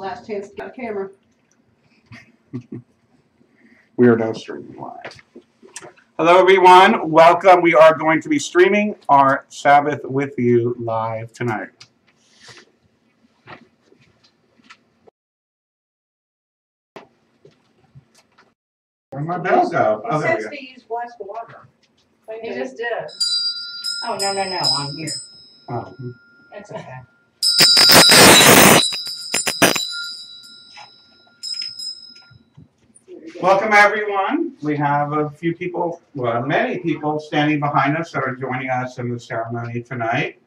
last chance to get a camera. We are now streaming live. Hello, everyone. Welcome. We are going to be streaming our Sabbath with you live tonight. Where'd my bell go? Oh, there we go. It says to use glass of water. He just did. Oh, no, I'm here. Oh. It's okay. Welcome, everyone. We have a few people, well, many people standing behind us that are joining us in the ceremony tonight.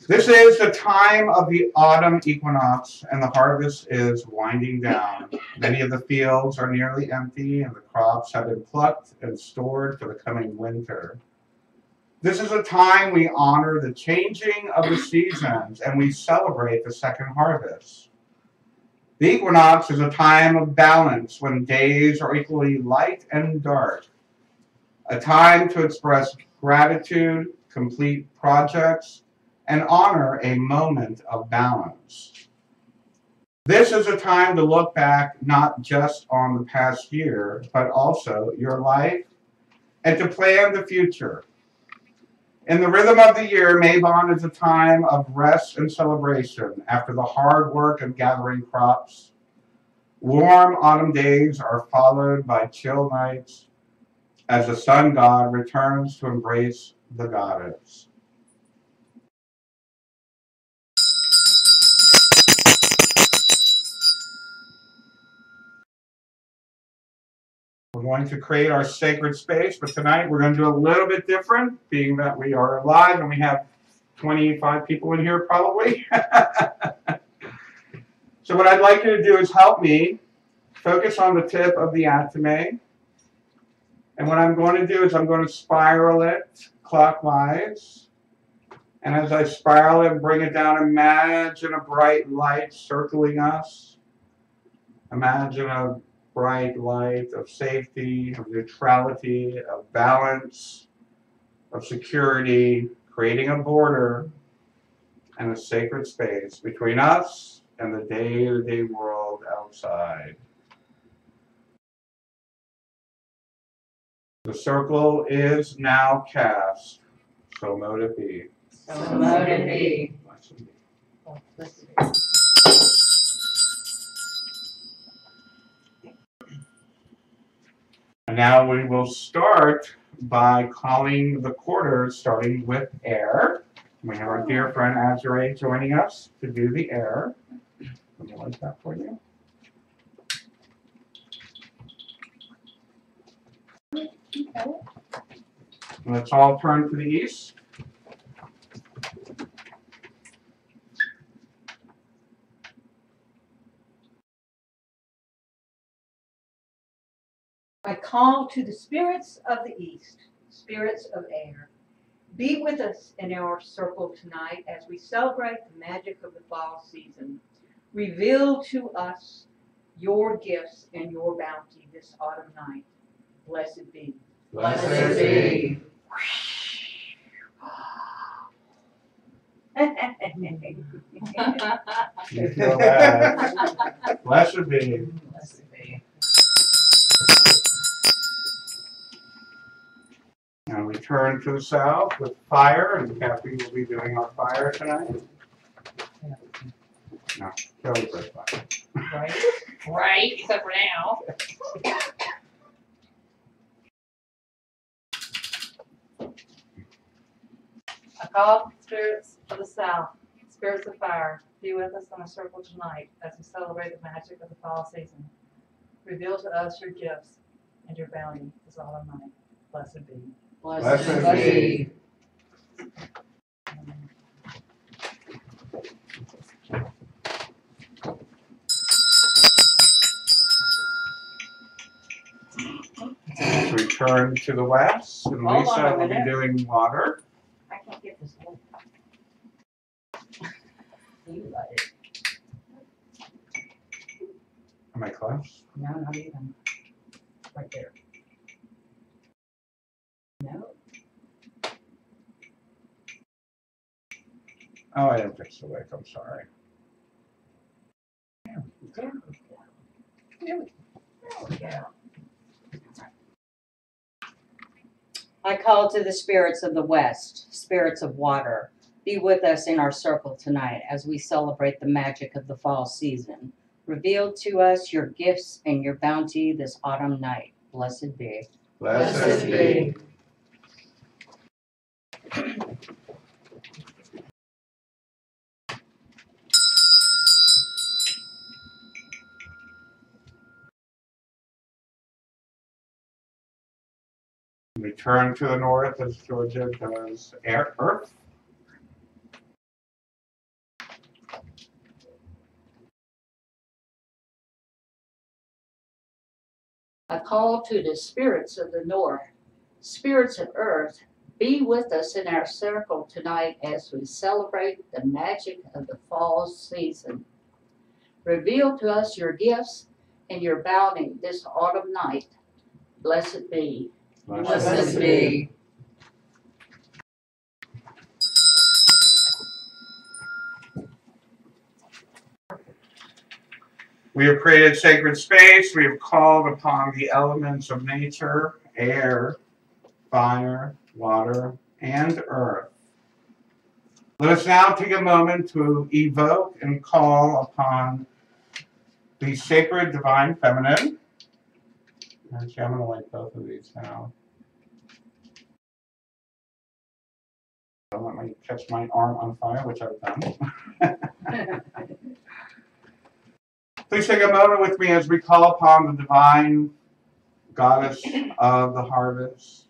This is the time of the autumn equinox, and the harvest is winding down. Many of the fields are nearly empty, and the crops have been plucked and stored for the coming winter. This is a time we honor the changing of the seasons, and we celebrate the second harvest. The equinox is a time of balance when days are equally light and dark. A time to express gratitude, complete projects, and honor a moment of balance. This is a time to look back not just on the past year, but also your life, and to plan the future. In the rhythm of the year, Mabon is a time of rest and celebration after the hard work of gathering crops. Warm autumn days are followed by chill nights as the sun god returns to embrace the goddess. We're going to create our sacred space, but tonight we're going to do a little bit different, being that we are live and we have 25 people in here probably. So what I'd like you to do is help me focus on the tip of the atome. And what I'm going to do is I'm going to spiral it clockwise. And as I spiral it and bring it down, imagine a bright light circling us. Imagine a bright light of safety, of neutrality, of balance, of security, creating a border and a sacred space between us and the day-to-day world outside. The circle is now cast, so mote it be. So mote it be. And now we will start by calling the quarters, starting with air. We have our dear friend Azure joining us to do the air. Let me light that for you. Okay. Let's all turn to the east. I call to the spirits of the east, spirits of air. Be with us in our circle tonight as we celebrate the magic of the fall season. Reveal to us your gifts and your bounty this autumn night. Blessed be. Blessed be. You feel that? Blessed be. Blessed be. And we turn to the south with fire, and Kathy will be doing our fire tonight. No, Kelly's our fire. Right, except for now. I call spirits of the south, spirits of fire, be with us in a circle tonight as we celebrate the magic of the fall season. Reveal to us your gifts and your bounty this autumn night. Blessed be. Blessed be. Return to the west, and Hold on Lisa a will be minute. doing water. I can't get this one. You light it. Am I close? No, not even. Right there. No. Oh, I didn't fix the wick. I'm sorry. I call to the spirits of the west, spirits of water. Be with us in our circle tonight as we celebrate the magic of the fall season. Reveal to us your gifts and your bounty this autumn night. Blessed be. Blessed be. We turn to the north as Georgia does earth. I call to the spirits of the north, spirits of earth, be with us in our circle tonight as we celebrate the magic of the fall season. Reveal to us your gifts and your bounty this autumn night. Blessed be. Blessed be. We have created sacred space. We have called upon the elements of nature, air, fire, water, and earth. Let us now take a moment to evoke and call upon the sacred divine feminine. Actually, I'm going to light both of these now. Don't let me catch my arm on fire, which I've done. Please take a moment with me as we call upon the divine goddess of the harvest.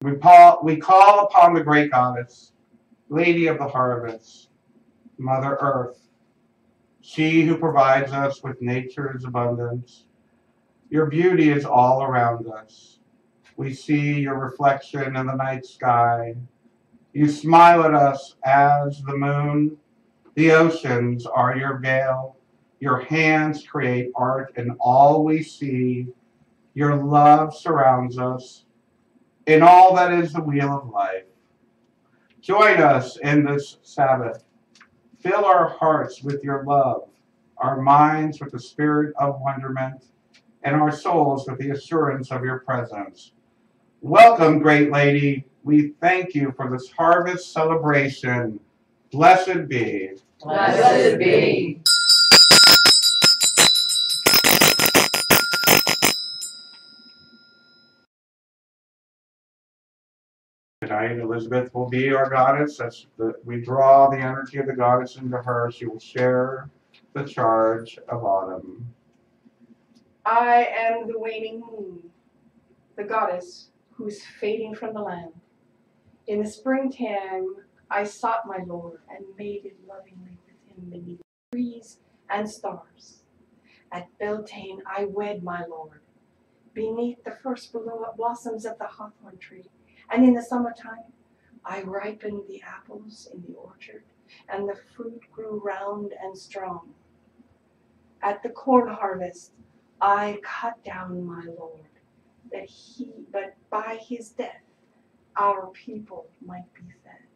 We call upon the great goddess, Lady of the harvest, Mother Earth, she who provides us with nature's abundance. Your beauty is all around us. We see your reflection in the night sky. You smile at us as the moon. The oceans are your veil. Your hands create art in all we see. Your love surrounds us in all that is the wheel of life. Join us in this Sabbath. Fill our hearts with your love, our minds with the spirit of wonderment, and our souls with the assurance of your presence. Welcome, great lady. We thank you for this harvest celebration. Blessed be. Blessed be. Tonight, Elizabeth will be our goddess. We draw the energy of the goddess into her. She will share the charge of autumn. I am the waning moon, the goddess who is fading from the land. In the springtime, I sought my Lord and mated lovingly with him beneath trees and stars. At Beltane, I wed my Lord beneath the first blossoms of the hawthorn tree. And in the summertime, I ripened the apples in the orchard, and the fruit grew round and strong. At the corn harvest, I cut down my Lord, but by his death, our people might be fed.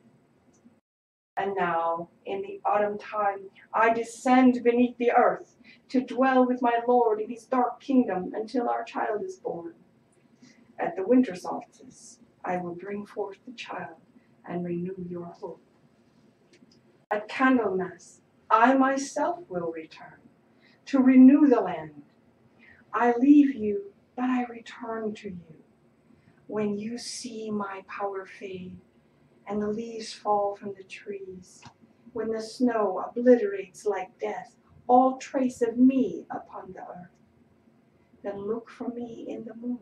And now, in the autumn time, I descend beneath the earth to dwell with my Lord in his dark kingdom until our child is born. At the winter solstice, I will bring forth the child and renew your hope. At Candlemas, I myself will return to renew the land. I leave you, but I return to you. When you see my power fade, and the leaves fall from the trees, when the snow obliterates like death all trace of me upon the earth, then look for me in the moon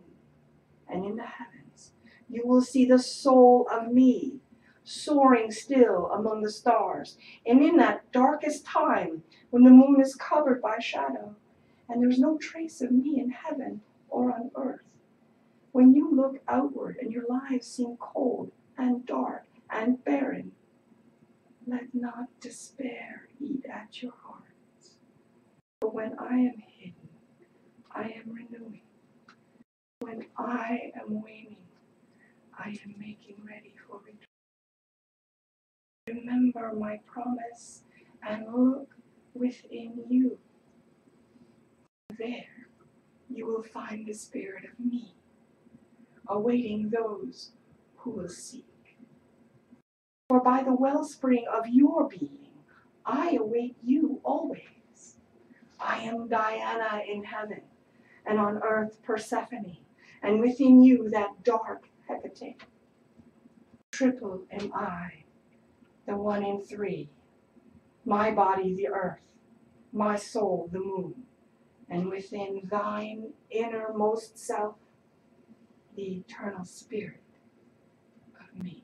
and in the heavens. You will see the soul of me soaring still among the stars. And in that darkest time, when the moon is covered by shadow, and there's no trace of me in heaven or on earth, when you look outward and your lives seem cold and dark and barren, let not despair eat at your hearts. For when I am hidden, I am renewing. When I am waning, I am making ready for return. Remember my promise and look within you. There you will find the spirit of me, awaiting those who will seek. For by the wellspring of your being, I await you always. I am Diana in heaven, and on earth Persephone, and within you that dark Hecate. Triple am I, the one in three, my body the earth, my soul the moon, and within thine innermost self, the eternal spirit of me.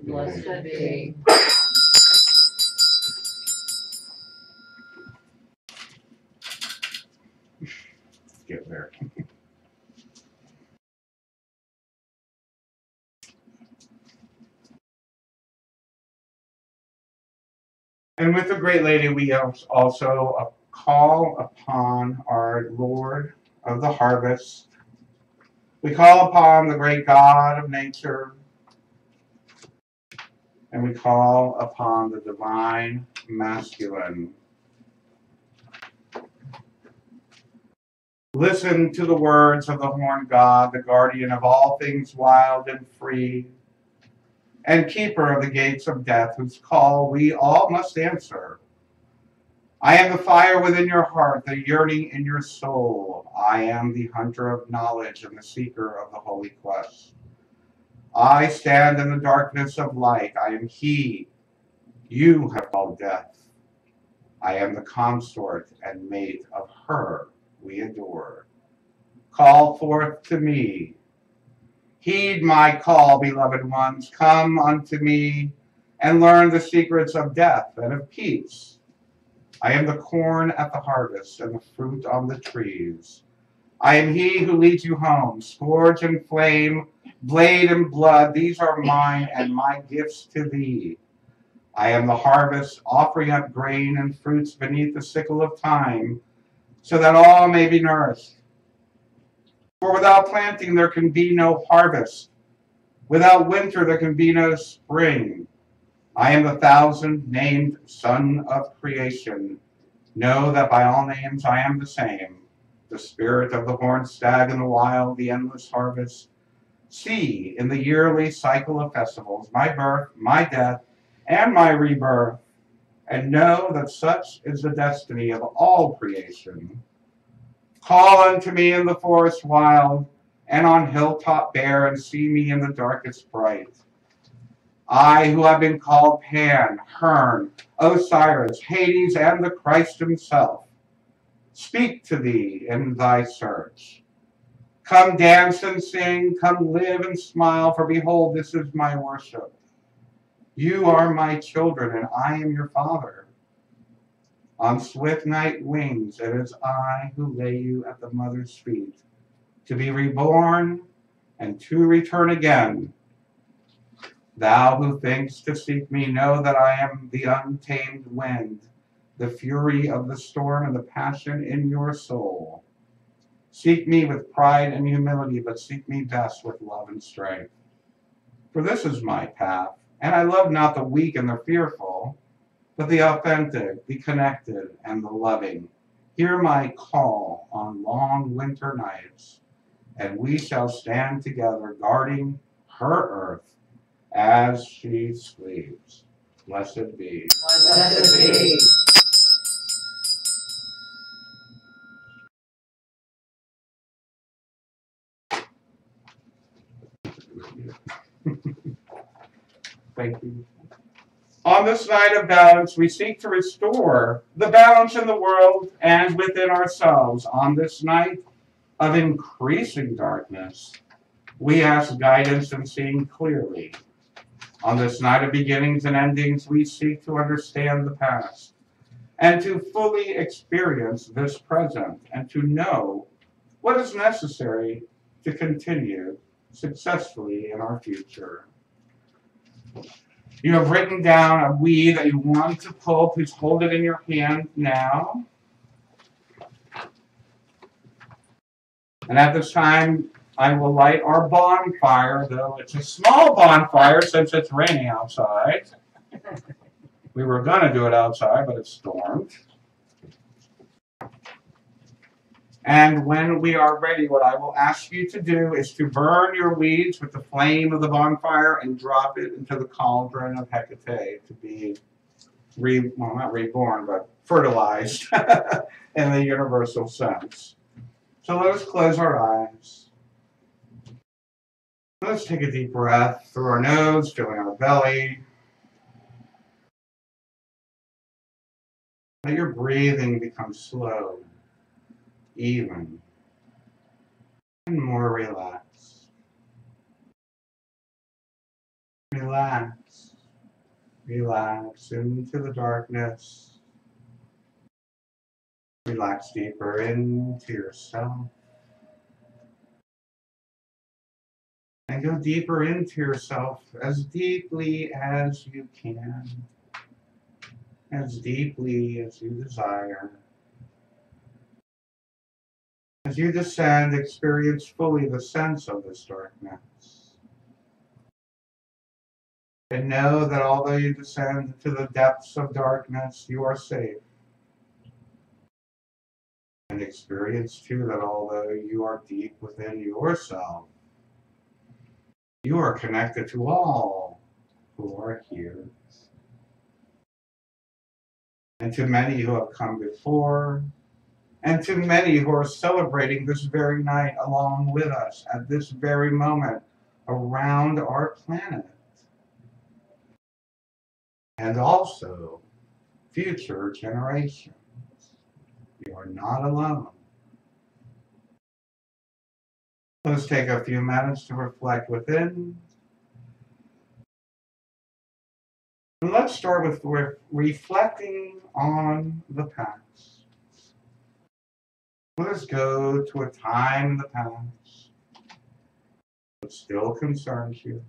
Blessed be. Get there. And with the great lady, we also call upon our Lord of the harvest. We call upon the great God of nature, and we call upon the divine masculine. Listen to the words of the horned God, the guardian of all things wild and free, and keeper of the gates of death, whose call we all must answer. I am the fire within your heart, the yearning in your soul. I am the hunter of knowledge and the seeker of the holy quest. I stand in the darkness of light. I am he you have called death. I am the consort and mate of her we adore. Call forth to me. Heed my call, beloved ones. Come unto me and learn the secrets of death and of peace. I am the corn at the harvest and the fruit on the trees. I am he who leads you home. Scourge and flame, blade and blood, these are mine and my gifts to thee. I am the harvest, offering up grain and fruits beneath the sickle of time, so that all may be nourished. For without planting there can be no harvest. Without winter there can be no spring. I am the thousand-named Son of creation. Know that by all names I am the same. The spirit of the horned stag in the wild, the endless harvest. See, in the yearly cycle of festivals, my birth, my death, and my rebirth, and know that such is the destiny of all creation. Call unto me in the forest wild, and on hilltop bare, and see me in the darkest bright. I, who have been called Pan, Hern, Osiris, Hades, and the Christ himself, speak to thee in thy search. Come dance and sing, come live and smile, for behold, this is my worship. You are my children, and I am your father. On swift night wings, it is I who lay you at the mother's feet, to be reborn and to return again. Thou who thinkst to seek me, know that I am the untamed wind, the fury of the storm and the passion in your soul. Seek me with pride and humility, but seek me best with love and strength. For this is my path, and I love not the weak and the fearful, but the authentic, the connected, and the loving. Hear my call on long winter nights, and we shall stand together guarding her earth as she sleeps. Blessed be. Blessed be. Thank you. On this night of balance, we seek to restore the balance in the world and within ourselves. On this night of increasing darkness, we ask guidance in seeing clearly. On this night of beginnings and endings, we seek to understand the past and to fully experience this present and to know what is necessary to continue successfully in our future. You have written down a we that you want to pull. Please hold it in your hand now. And at this time, I will light our bonfire, though it's a small bonfire since it's raining outside. We were going to do it outside, but it stormed. And when we are ready, what I will ask you to do is to burn your weeds with the flame of the bonfire and drop it into the cauldron of Hecate to be, not reborn, but fertilized in the universal sense. So let us close our eyes. Let's take a deep breath through our nose, filling our belly. Let your breathing become slow, even, and more relaxed. Relax. Relax into the darkness. Relax deeper into yourself. And go deeper into yourself as deeply as you can. As deeply as you desire. As you descend, experience fully the sense of this darkness. And know that although you descend to the depths of darkness, you are safe. And experience too that although you are deep within yourself, you are connected to all who are here. And to many who have come before, and to many who are celebrating this very night along with us at this very moment around our planet. And also future generations. You are not alone. Let's take a few minutes to reflect within. And let's start with reflecting on the past. Let us go to a time in the past that still concerns you.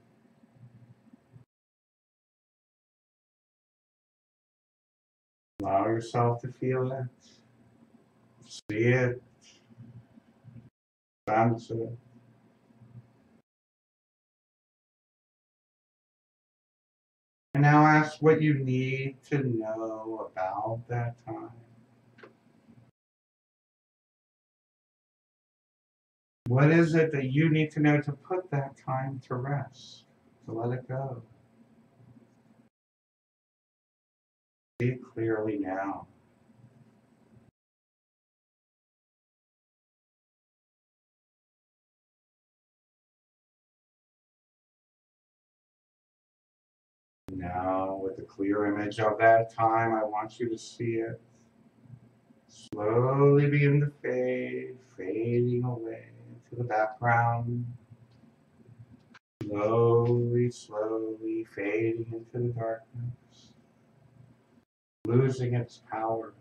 Allow yourself to feel it, see it, sense it. And now ask what you need to know about that time. What is it that you need to know to put that time to rest, to let it go? See clearly now. Now, with the clear image of that time, I want you to see it slowly begin to fade, fading away to the background. Slowly, slowly fading into the darkness. Losing its power.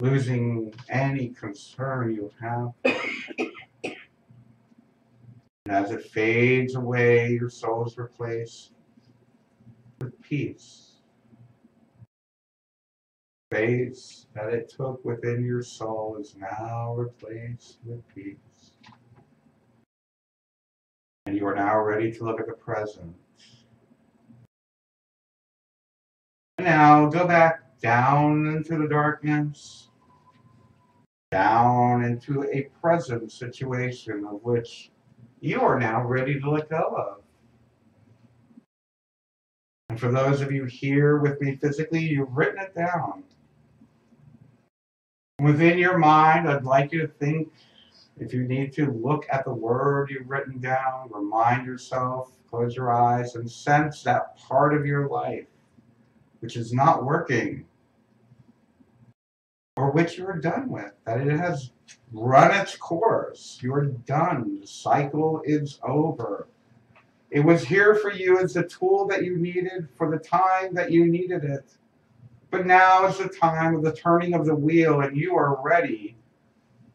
Losing any concern you have. And as it fades away, your soul is replaced with peace. Space that it took within your soul is now replaced with peace. And you are now ready to look at the present. And now go back down into the darkness, down into a present situation of which you are now ready to let go of. And for those of you here with me physically, you've written it down. Within your mind, I'd like you to think, if you need to, look at the word you've written down, remind yourself, close your eyes, and sense that part of your life which is not working, or which you are done with, that it has run its course. You are done. The cycle is over. It was here for you as the tool that you needed for the time that you needed it. But now is the time of the turning of the wheel, and you are ready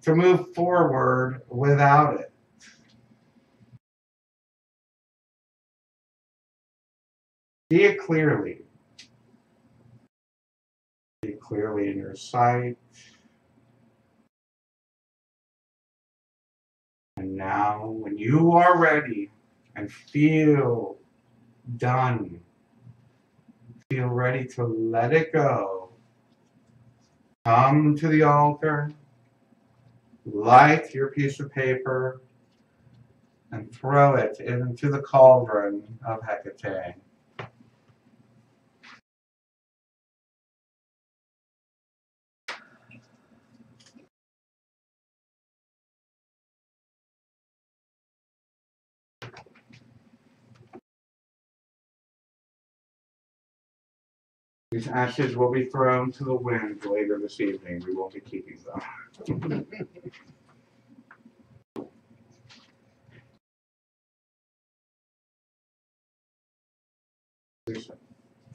to move forward without it. See it clearly. See it clearly in your sight. And now, when you are ready and feel done, feel ready to let it go, come to the altar light your piece of paper and throw it into the cauldron of Hecate. These ashes will be thrown to the wind later this evening. We won't be keeping them.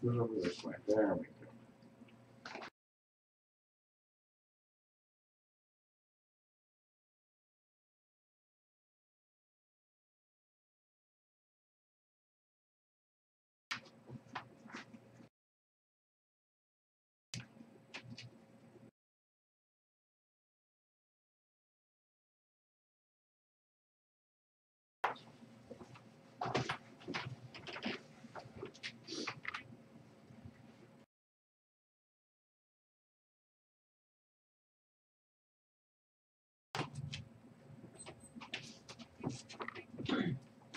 Move over this way. There we go.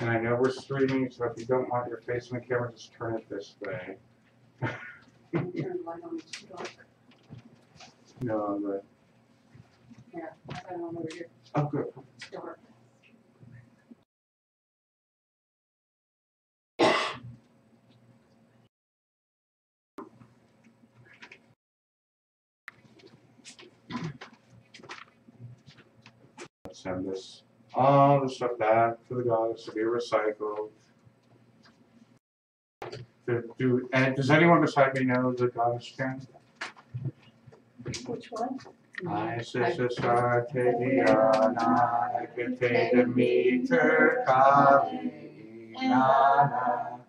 And I know we're streaming, so if you don't want your face in the camera, just turn it this way. Turn the light on, it's too dark. No, but. Yeah, I got it on over here. Oh, good. It's dark. Let's send this, all the stuff back to the goddess to be recycled. And does anyone beside me know the goddess chant? Which one? Isis Astarte Diana, Hecate Demeter Kali Nana.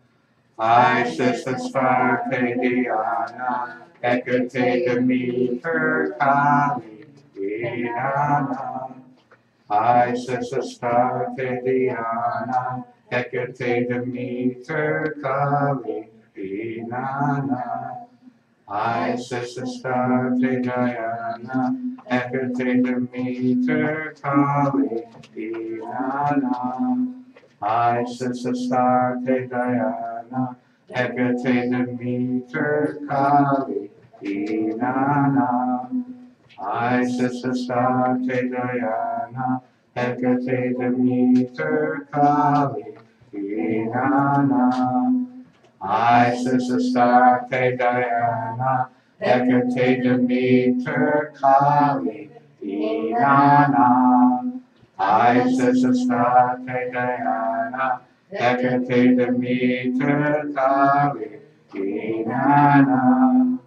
Isis Astarte Diana, Hecate Demeter Kali Nana. Isis Astarte Diana, Hecate Demeter Kali Nana. Isis Astarte Diana, Hecate Demeter Kali Nana. Isis Astarte Diana, Hecate Demeter Kali Nana. Isis Astarte Diana, Hecate Demeter Kali Nana. Isis Astarte Diana, Hecate Demeter Kali Nana. Isis Astarte Diana, Hecate Demeter Kali Nana.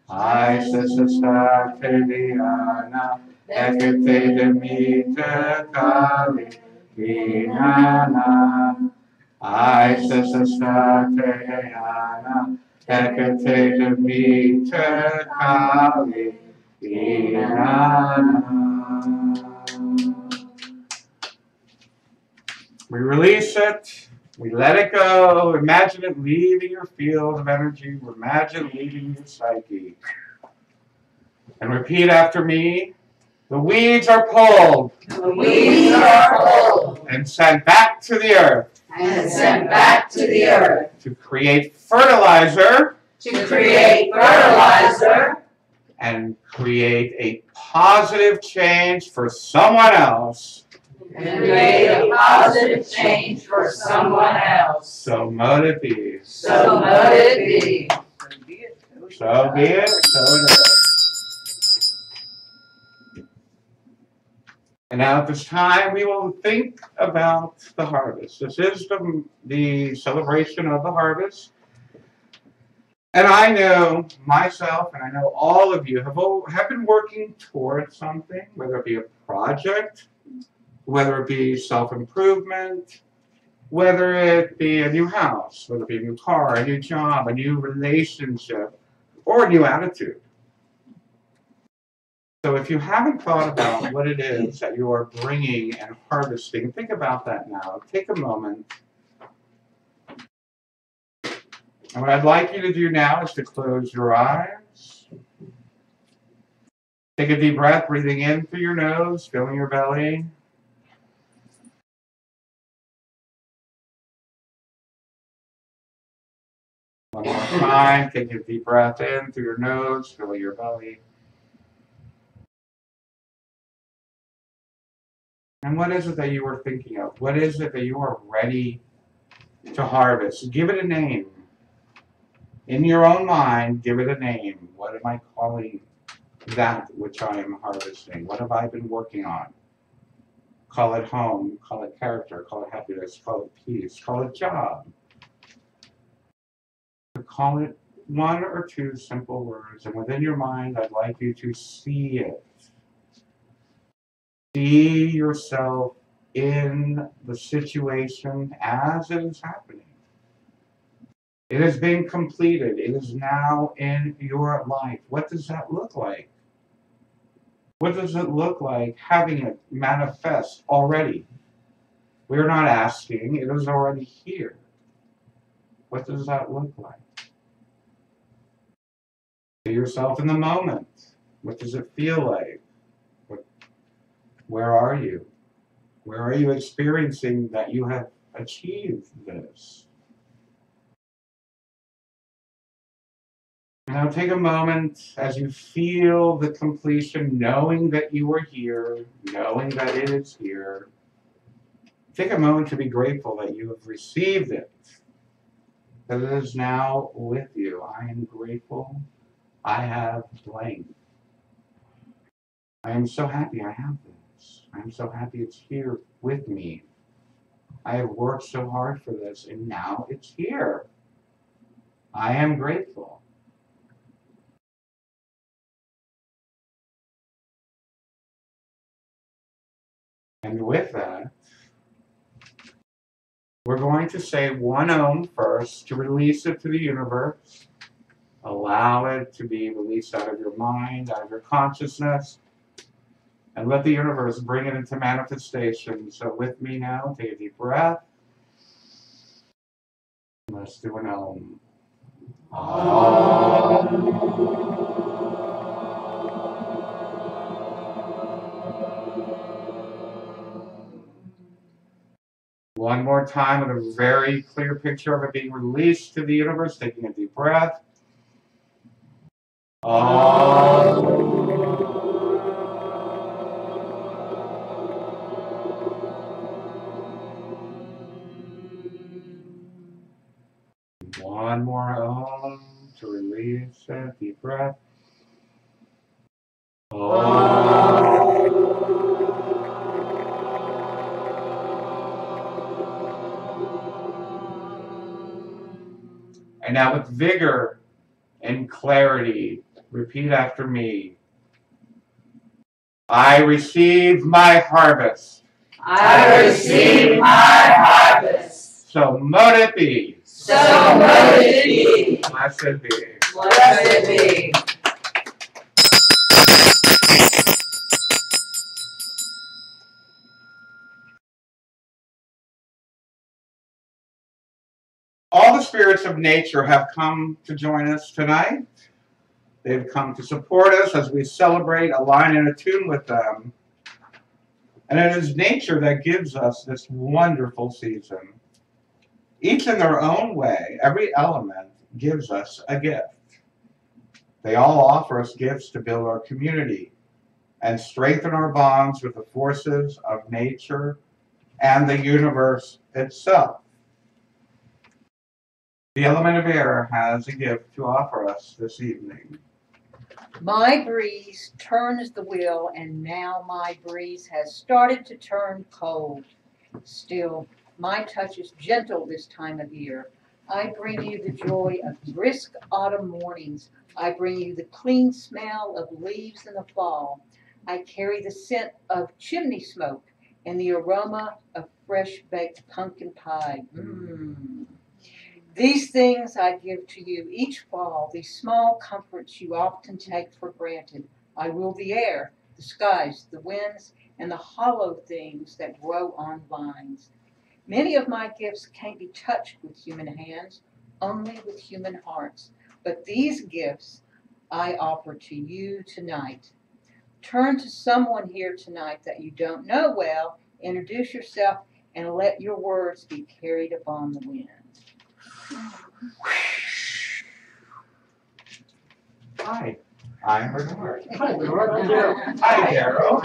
Isis Astarte Diana, Hecate Demeter Kali Nana. Isis Astarte Diana, Hecate Demeter Kali Nana. We release it. We let it go. Imagine it leaving your field of energy. Imagine leaving your psyche. And repeat after me. The weeds are pulled. The weeds are pulled And sent back to the earth. and sent back to the earth To create fertilizer. to create fertilizer And create a positive change for someone else. and create a positive change for someone else. So mote it be. So mote it be. So be it, so it is. And now at this time, we will think about the harvest. This is the celebration of the harvest. And I know myself, and I know all of you have been working towards something, whether it be a project, whether it be self-improvement, whether it be a new house, whether it be a new car, a new job, a new relationship, or a new attitude. So if you haven't thought about what it is that you are bringing and harvesting, think about that now. Take a moment. And what I'd like you to do now is to close your eyes Take a deep breath, breathing in through your nose, filling your belly. One more time, take a deep breath in through your nose, filling your belly. And what is it that you are thinking of? What is it that you are ready to harvest? Give it a name. In your own mind, give it a name. What am I calling that which I am harvesting? What have I been working on? Call it home, call it character, call it happiness, call it peace, call it job. Call it one or two simple words, and within your mind, I'd like you to see it. See yourself in the situation as it is happening. It has been completed. It is now in your life. What does that look like? What does it look like having it manifest already? We're not asking. It is already here. What does that look like? See yourself in the moment. What does it feel like? Where are you? Where are you experiencing that you have achieved this? Now take a moment as you feel the completion, knowing that you are here, knowing that it is here. Take a moment to be grateful that you have received it, that it is now with you. I am grateful. I have blank. I am so happy I have this. I am so happy it's here with me. I have worked so hard for this, and now it's here. I am grateful. And with that, we're going to say one Om first to release it to the universe. Allow it to be released out of your mind, out of your consciousness, and let the universe bring it into manifestation. So with me now, take a deep breath. Let's do an Om. One more time with a very clear picture of it being released to the universe, taking a deep breath. One more Om to release it, deep breath. And now with vigor and clarity, repeat after me. I receive my harvest. I receive my harvest. So mote it be. So mote it be. Blessed be. Blessed be. All the spirits of nature have come to join us tonight. They've come to support us as we celebrate, align, and attune with them. And it is nature that gives us this wonderful season. Each in their own way, every element gives us a gift. They all offer us gifts to build our community and strengthen our bonds with the forces of nature and the universe itself. The element of air has a gift to offer us this evening. My breeze turns the wheel, and now my breeze has started to turn cold. Still, my touch is gentle this time of year. I bring you the joy of brisk autumn mornings. I bring you the clean smell of leaves in the fall. I carry the scent of chimney smoke and the aroma of fresh baked pumpkin pie. These things I give to you each fall, these small comforts you often take for granted. I rule the air, the skies, the winds, and the hollow things that grow on vines. Many of my gifts can't be touched with human hands, only with human hearts. But these gifts I offer to you tonight. Turn to someone here tonight that you don't know well, introduce yourself, and let your words be carried upon the wind. Hi, I'm Bernard. Hi, Laura. Hi, Daryl.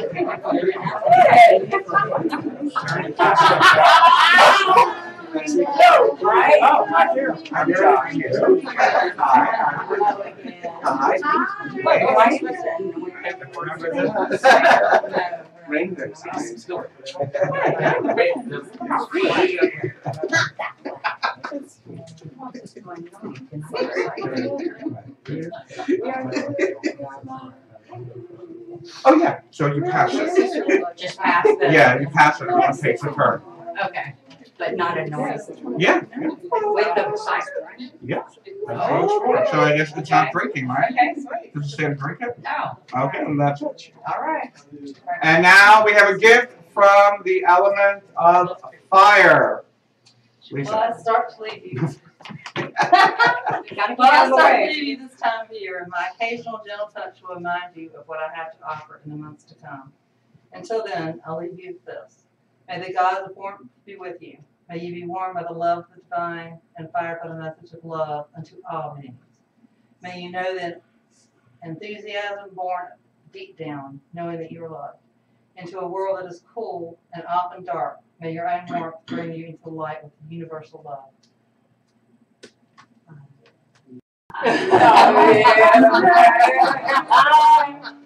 Right? Oh, hi, Daryl. I'm Daryl. Hi. Hi. Ring this. Oh, yeah, so you pass it. Just pass the. Yeah, you pass it, and it takes a turn. Okay, but not a noise. Yeah. With the size, right? Yeah. That's what it's for. So I guess it's not drinking, right? Okay, sweet. Does it say to drink it? No. Okay, and that's it. All right. And now we have a gift from the element of fire. Well, Lisa. I start to leave you. Gotta get out Well, I of the start to way. leave you this time of year, and my occasional gentle touch will remind you of what I have to offer in the months to come. Until then, I'll leave you with this. May the God of the warmth be with you. May you be warmed by the love of the divine and fired by the message of love unto all beings. May you know that enthusiasm born deep down, knowing that you are loved. Into a world that is cool and often dark, may your own warmth bring you into the light with universal love.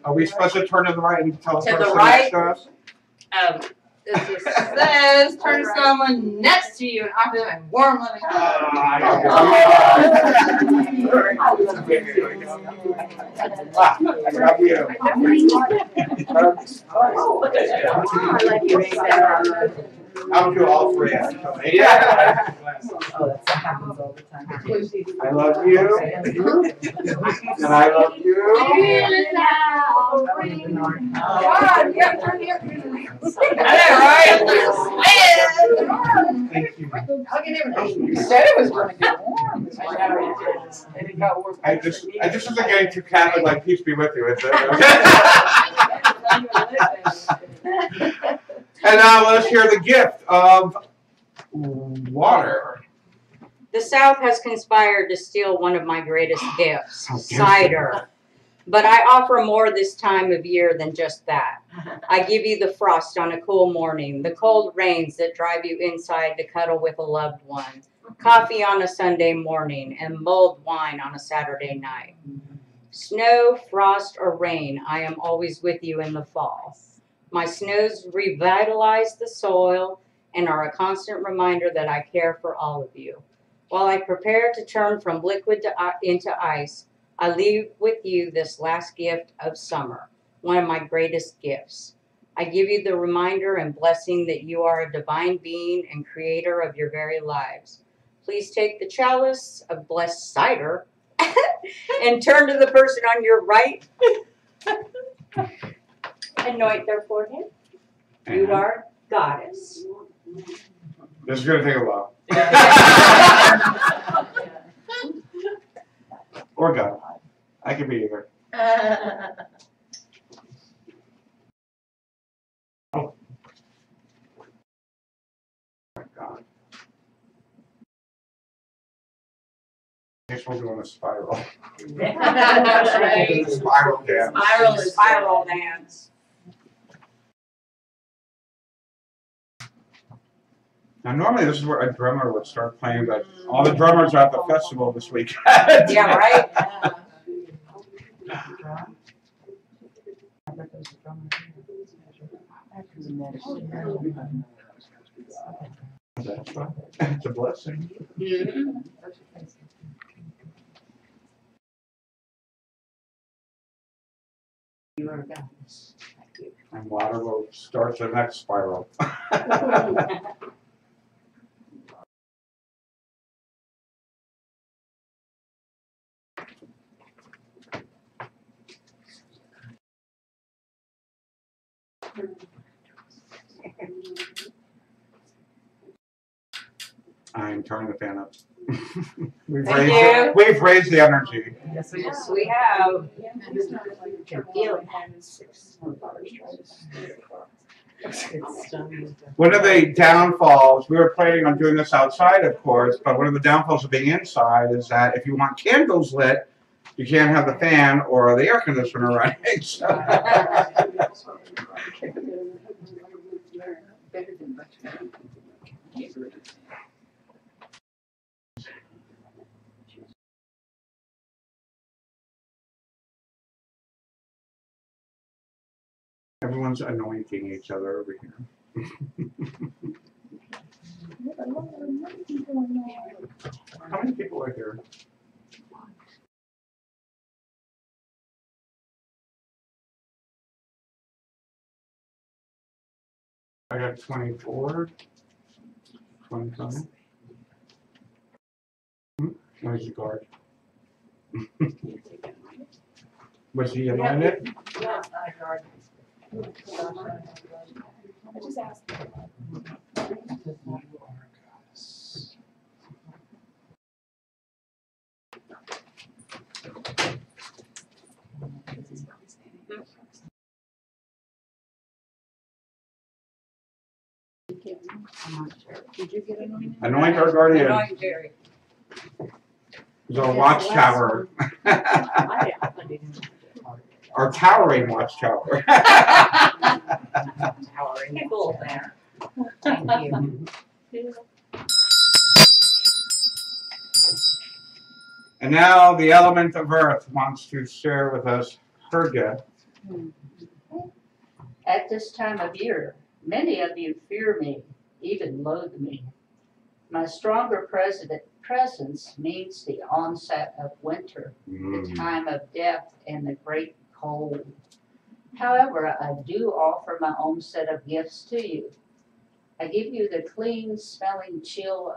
Are we supposed to turn to the right and tell the To the person right. next to us? It just says, turn to someone next to you and offer them a warm, loving hug. I love you. I'll do all three actually. Yeah. Oh, that happens all the time. I love you. And I love you. Thank you. You said it was going to get warm. And it got warm. I just wasn't getting too Catholic like peace be with you. Is it? And now let's hear the gift of water. The South has conspired to steal one of my greatest gifts, How dare you. cider. But I offer more this time of year than just that. I give you the frost on a cool morning, the cold rains that drive you inside to cuddle with a loved one, coffee on a Sunday morning, and mulled wine on a Saturday night. Snow, frost, or rain, I am always with you in the fall. My snows revitalize the soil and are a constant reminder that I care for all of you. While I prepare to turn from liquid into ice, I leave with you this last gift of summer, one of my greatest gifts. I give you the reminder and blessing that you are a divine being and creator of your very lives. Please take the chalice of blessed cider and turn to the person on your right. Anoint their forehead. You are goddess. This is gonna take a while. Or God. I could be either. Oh my God. I guess we're doing a spiral. Right. Spiral dance. Spiral dance. Now normally this is where a drummer would start playing, but all the drummers are at the festival this weekend. Yeah, right? That's right. It's a blessing. Mhm. You are goddess. And water will start the next spiral. I'm turning the fan up. Thank you. We've raised the energy. Yes, we have. Can feel it. One of the downfalls, we were planning on doing this outside, of course, but one of the downfalls of being inside is that if you want candles lit, you can't have the fan or the air conditioner running. So. Everyone's anointing each other over here. How many people are here? I got 24, 25. Where's the guard? Was he anointed? Yeah, I guard. I just asked. Did you get anointed? Anoint our guardian. Anoint Jerry. He's our watchtower. Our towering watchtower. Towering. Cool there. Thank you. And now the element of earth wants to share with us her gift. At this time of year, many of you fear me, even loathe me. My stronger presence means the onset of winter, the time of death, and the great cold. However, I do offer my own set of gifts to you. I give you the clean smelling chill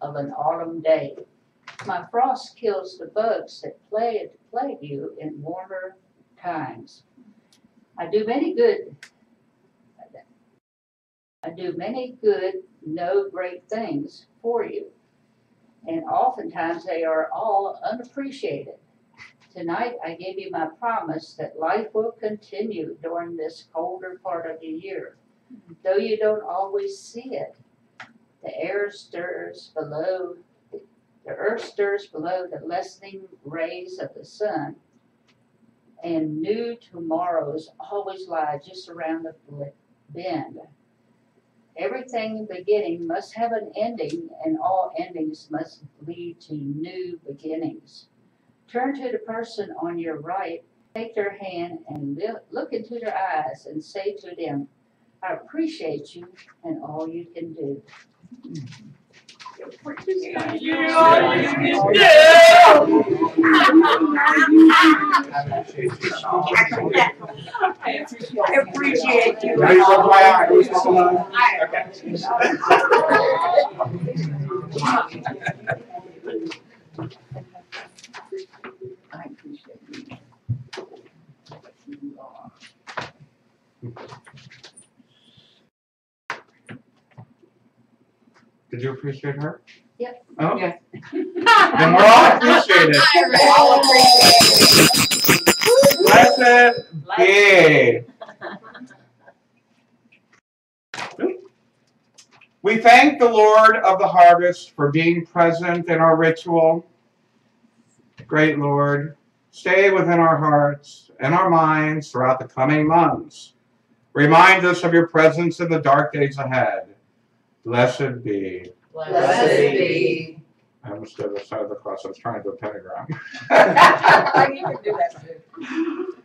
of an autumn day. My frost kills the bugs that plague you in warmer times. I do many good, no great things for you. And oftentimes they are all unappreciated. Tonight I give you my promise that life will continue during this colder part of the year. Though you don't always see it, the earth stirs below the lessening rays of the sun, and new tomorrows always lie just around the bend. Everything beginning must have an ending, and all endings must lead to new beginnings. Turn to the person on your right, take their hand, and look into their eyes and say to them, I appreciate you and all you can do. I appreciate you. Now you look my eye. Okay. I appreciate you. Did you appreciate her? Yep. Oh. Yes. Then we're all appreciated. Blessed be. We thank the Lord of the harvest for being present in our ritual. Great Lord, stay within our hearts and our minds throughout the coming months. Remind us of your presence in the dark days ahead. Blessed be. Blessed be. I almost did the side of the cross. I was trying to do a pentagram. You can do that too.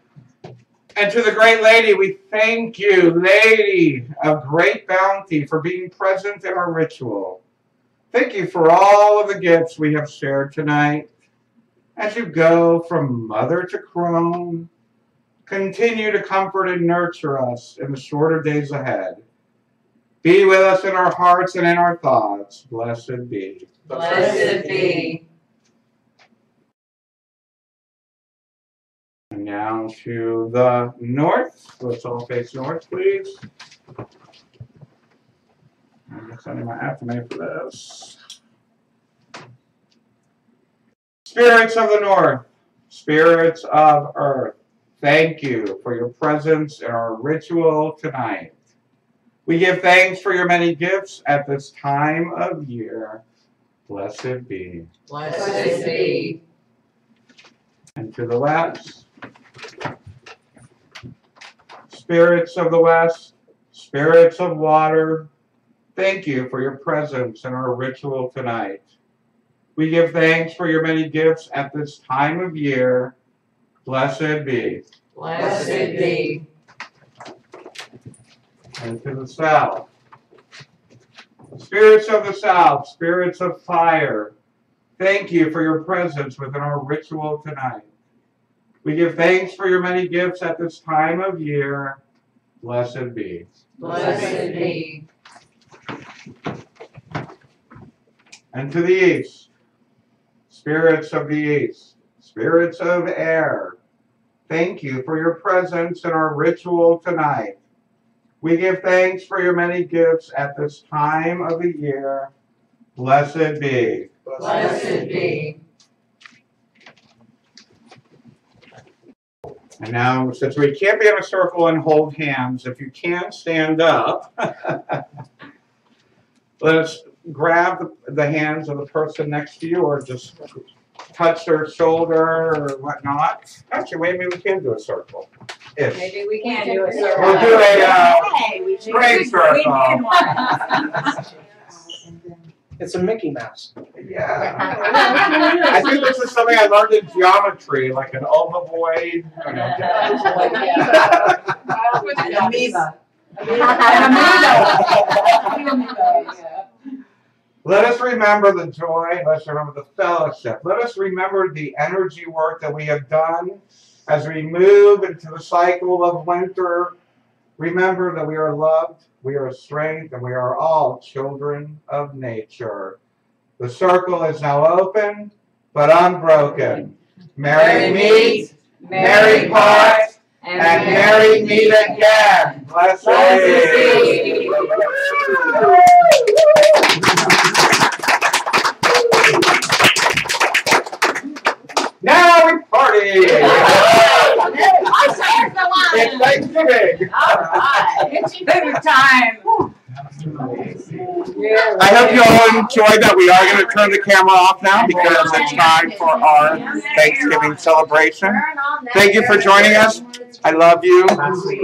And to the great lady, we thank you, Lady of great bounty, for being present in our ritual. Thank you for all of the gifts we have shared tonight. As you go from mother to crone, continue to comfort and nurture us in the shorter days ahead. Be with us in our hearts and in our thoughts. Blessed be. Blessed be. And now to the north. Let's all face north, please. I'm sending my affirmation for this. Spirits of the north, spirits of earth, thank you for your presence in our ritual tonight. We give thanks for your many gifts at this time of year. Blessed be. Blessed be. And to the west, spirits of the west, spirits of water, thank you for your presence in our ritual tonight. We give thanks for your many gifts at this time of year. Blessed be. Blessed be. And to the south, spirits of the south, spirits of fire, thank you for your presence within our ritual tonight. We give thanks for your many gifts at this time of year. Blessed be. Blessed be. And to the east, spirits of the east, spirits of air, thank you for your presence in our ritual tonight. We give thanks for your many gifts at this time of the year. Blessed be. Blessed be. And now, since we can't be in a circle and hold hands, if you can stand up, let us grab the hands of the person next to you, or just touch their shoulder or whatnot. Actually, maybe we can do a circle. If Maybe we can do a circle. we'll do a We straight circle. did one. It's a Mickey Mouse. Yeah. I think this is something I learned in geometry, like an ovoid. An amoeba. Let us remember the joy. Let us remember the fellowship. Let us remember the energy work that we have done as we move into the cycle of winter. Remember that we are loved, we are strength, and we are all children of nature. The circle is now open, but unbroken. Merry meet, merry part, and merry meet again. Blessed be. Now we party! It's Thanksgiving! Alright, it's your favorite time. I hope you all enjoyed that. We are going to turn the camera off now because it's time for our Thanksgiving celebration. Thank you for joining us. I love you.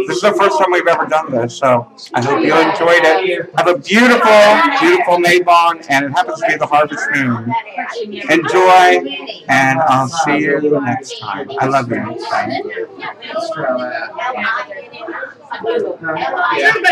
This is the first time we've ever done this, so I hope you enjoyed it. Have a beautiful, beautiful Mabon, and it happens to be the harvest moon. Enjoy, and I'll see you next time. I love you. Bye. Yeah.